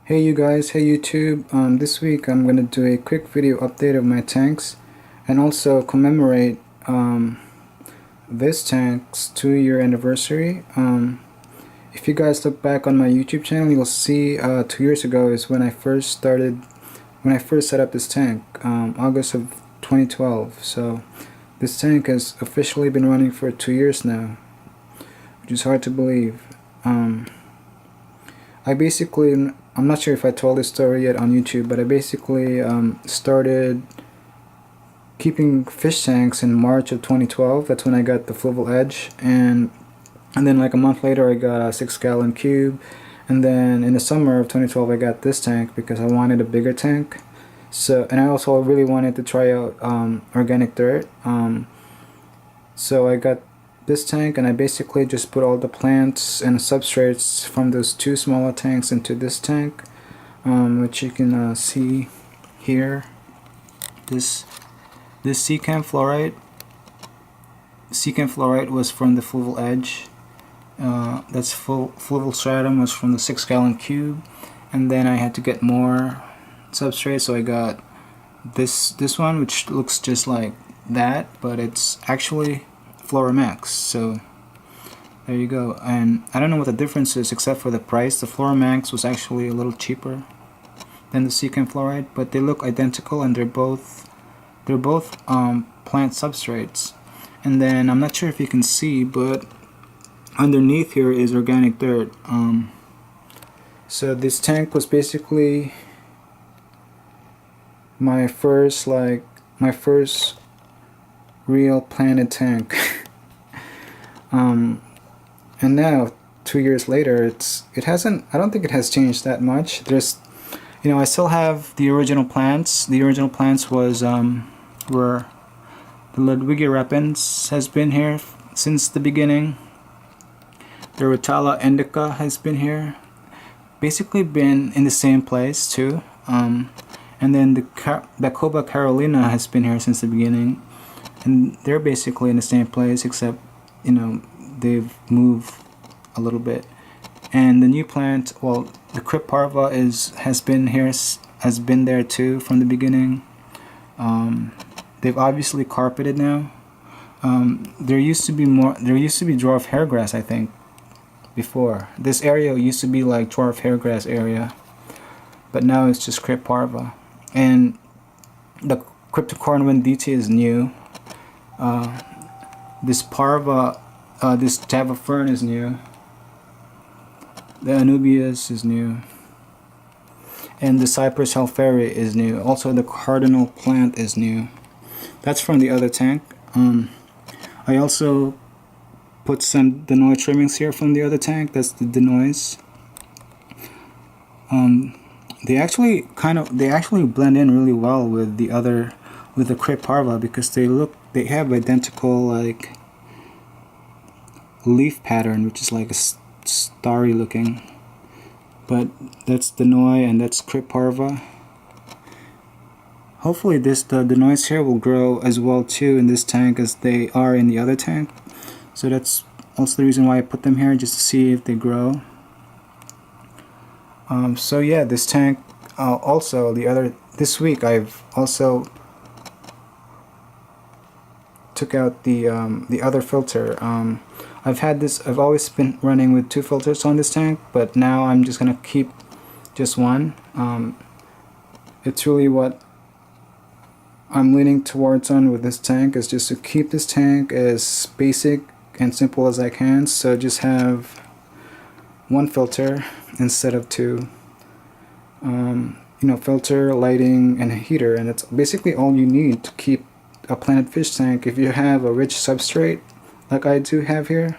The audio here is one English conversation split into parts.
Hey you guys, hey YouTube. This week I'm gonna do a quick video update of my tanks and also commemorate this tank's 2-year anniversary. If you guys look back on my YouTube channel, you'll see 2 years ago is when I first set up this tank, August of 2012. So this tank has officially been running for 2 years now, which is hard to believe. I'm not sure if I told this story yet on YouTube, but I basically started keeping fish tanks in March of 2012. That's when I got the Fluval Edge, and then like a month later I got a 6-gallon cube, and then in the summer of 2012 I got this tank because I wanted a bigger tank. And I also really wanted to try out organic dirt. So I got this tank, and I basically just put all the plants and substrates from those two smaller tanks into this tank, which you can see here. This Secam fluorite was from the Fluval Edge. That's Fluval Stratum was from the 6-gallon cube, and then I had to get more substrate, so I got this one, which looks just like that, but it's actually Floramax. So there you go. And I don't know what the difference is except for the price. The Floramax was actually a little cheaper than the Secam fluorite, but they look identical, and they're both plant substrates. And then I'm not sure if you can see, but underneath here is organic dirt. So this tank was basically my first real planted tank. And now 2 years later, I don't think it has changed that much. I still have the original plants. The original plants was were the Ludwigia repens has been here since the beginning. The Rotala indica has been here, basically been in the same place too. And then the Bacoba Carolina has been here since the beginning, and they're basically in the same place, except they've moved a little bit. And the new plant, well, the Crypt Parva has been there too from the beginning. They've obviously carpeted now. There used to be dwarf hairgrass, I think, before. This area used to be like dwarf hairgrass area, but now it's just Crypt Parva. And the Cryptocoryne DT is new. This Parva, this Java Fern is new. The Anubias is new. And the Cypress halferi is new. Also the Cardinal plant is new. That's from the other tank. I also put some Denoy trimmings here from the other tank. That's the Denoys. They actually blend in really well with the Crypt Parva, because they have identical like leaf pattern, which is like a starry looking. But that's Denoy and that's Crypt Parva. Hopefully the Denoys here will grow as well too in this tank as they are in the other tank. So that's also the reason why I put them here, just to see if they grow. So yeah, this tank also this week I've also took out the other filter. I've always been running with 2 filters on this tank, but now I'm just gonna keep just one. It's really what I'm leaning towards on with this tank, is just to keep this tank as basic and simple as I can. So just have 1 filter instead of 2. Filter, lighting, and a heater, and that's basically all you need to keep a planted fish tank. If you have a rich substrate like I do have here,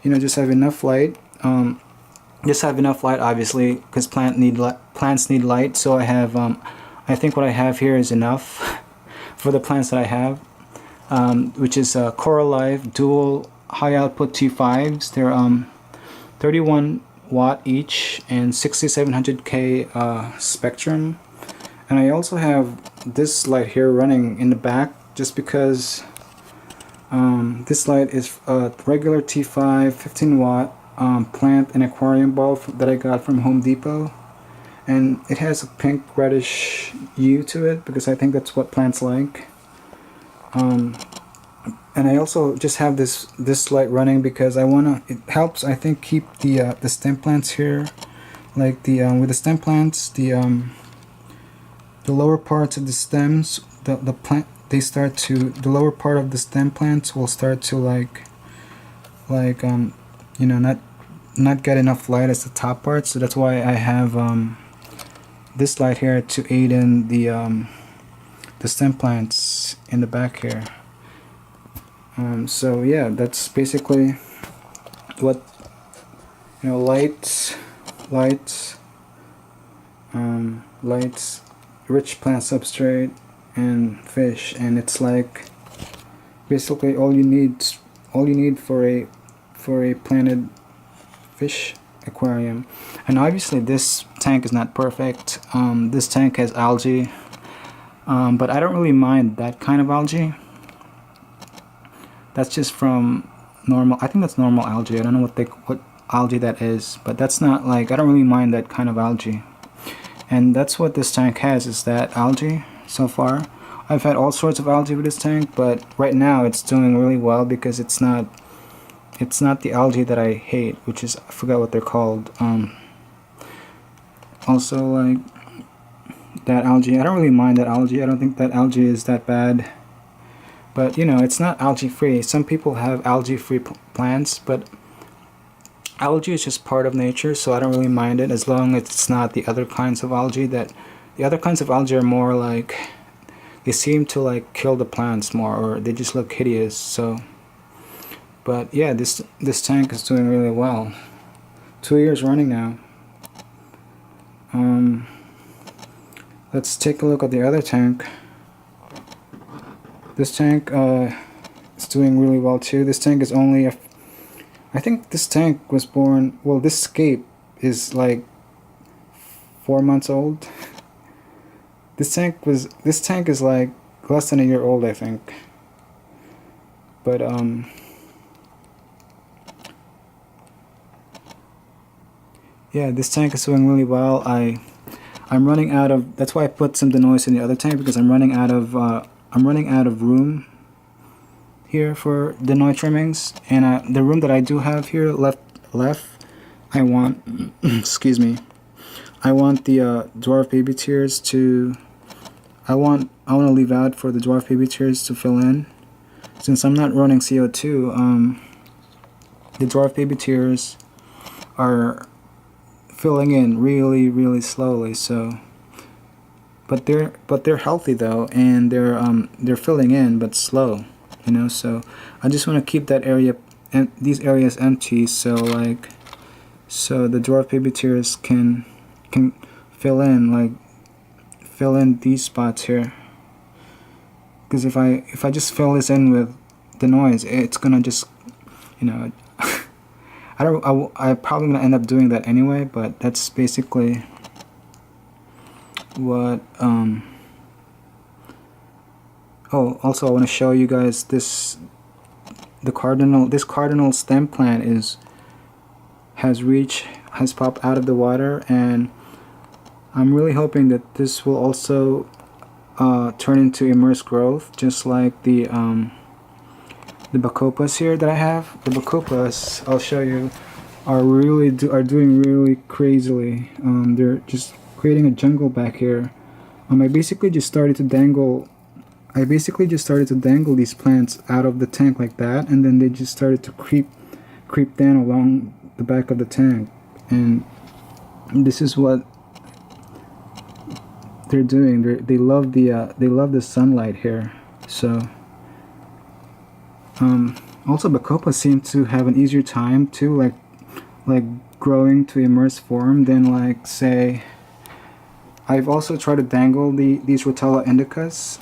just have enough light. Obviously, because plants need light. So I think what I have here is enough for the plants that I have, which is Coralife dual high output T5s. They're 31 watt each and 6700K spectrum. And I also have this light here running in the back, just because this light is a regular T5 15 watt plant and aquarium bulb that I got from Home Depot, and it has a pink reddish hue to it because I think that's what plants like. And I also just have this light running because I wanna. It helps, I think, keep the stem plants here, like with the stem plants, the lower parts of the stems, the plant, they start to, the lower part of the stem plants will start to you know, not get enough light as the top part. So that's why I have this light here to aid in the stem plants in the back here. So yeah, that's basically what, you know, lights, rich plant substrate, and fish, and it's like basically all you need for a planted fish aquarium. And obviously this tank is not perfect. This tank has algae, but I don't really mind that kind of algae. That's just from normal, I think that's normal algae. I don't know what algae that is, but that's not like, I don't really mind that kind of algae. And that's what this tank has, is that algae so far. I've had all sorts of algae with this tank, but right now it's doing really well because it's not the algae that I hate, which is, I forgot what they're called. Also, like, that algae, I don't really mind that algae. I don't think that algae is that bad. But, you know, it's not algae free. Some people have algae free plants, but algae is just part of nature, so I don't really mind it as long as it's not the other kinds of algae. That the other kinds of algae are more like, they seem to like kill the plants more, or they just look hideous. So, but yeah, this tank is doing really well. 2 years running now. Let's take a look at the other tank. This tank is doing really well too. This tank is only I think this tank was born, well, this scape is like 4 months old. This tank is like less than a year old, I think. But yeah, this tank is doing really well. I'm running out of, that's why I put some denoise in the other tank, because I'm running out of room here for denoise trimmings, and the room that I do have here left, I want excuse me, I want the dwarf baby tears to, I want to leave out for the dwarf baby tears to fill in. Since I'm not running CO2, the dwarf baby tears are filling in really slowly. So, but they're healthy though, and they're filling in, but slow, you know. So I just want to keep that area and these areas empty, so like, so the dwarf baby tears can fill in these spots here. Because if I just fill this in with denoise, it's gonna just, you know, I'm probably gonna end up doing that anyway. But that's basically what. Oh, also I want to show you guys this. This cardinal stem plant has popped out of the water, and I'm really hoping that this will also turn into immersed growth, just like the bacopas here that I have. The bacopas, I'll show you, are doing really crazily. They're just creating a jungle back here. I basically just started to dangle these plants out of the tank like that, and then they just started to creep down along the back of the tank, and this is what they're doing. They love the sunlight here. So also bacopas seem to have an easier time too, like growing to immersed form than, like, say, I've also tried to dangle these Rotella indicas,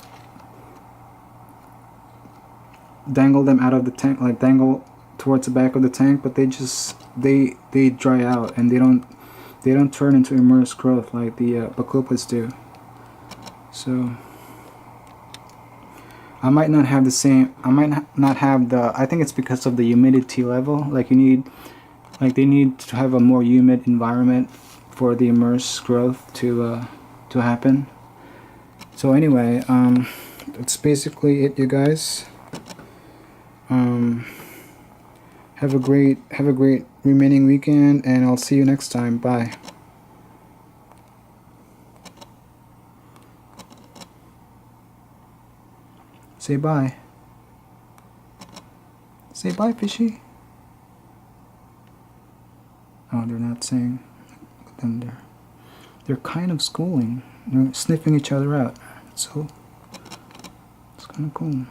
dangle them out of the tank, like dangle towards the back of the tank, but they dry out, and they don't turn into immersed growth like the bacopas do. So I might not have the same, I think it's because of the humidity level. Like they need to have a more humid environment for the immerse growth to happen. So anyway, that's basically it, you guys. Have a great remaining weekend, and I'll see you next time. Bye. Say bye. Say bye, fishy. Oh, they're not saying. Look at them there. They're kind of schooling. They're sniffing each other out. So it's kind of cool.